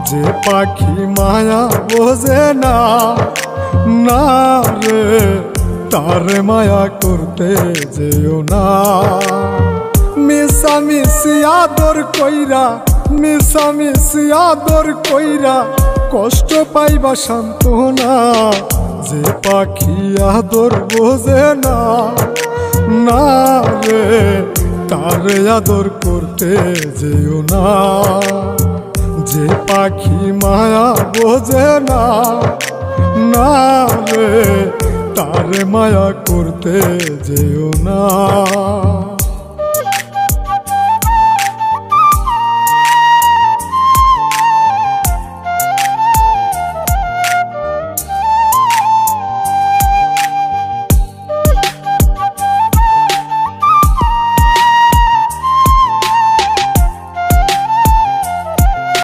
যে পাখি মায়া বোঝে না, না রে তারে মায়া করতে যেও না। মিশামিশি আদর কইরা, মিশামিশি আদর কইরা কষ্ট পাইবা সান্ত্বনা। যে পাখি আদর বোঝে না, না রে তারে আদর করতে যেও না। যে পাখি মায়া বোঝে না, না রে তারে মায়া করতে যেও না।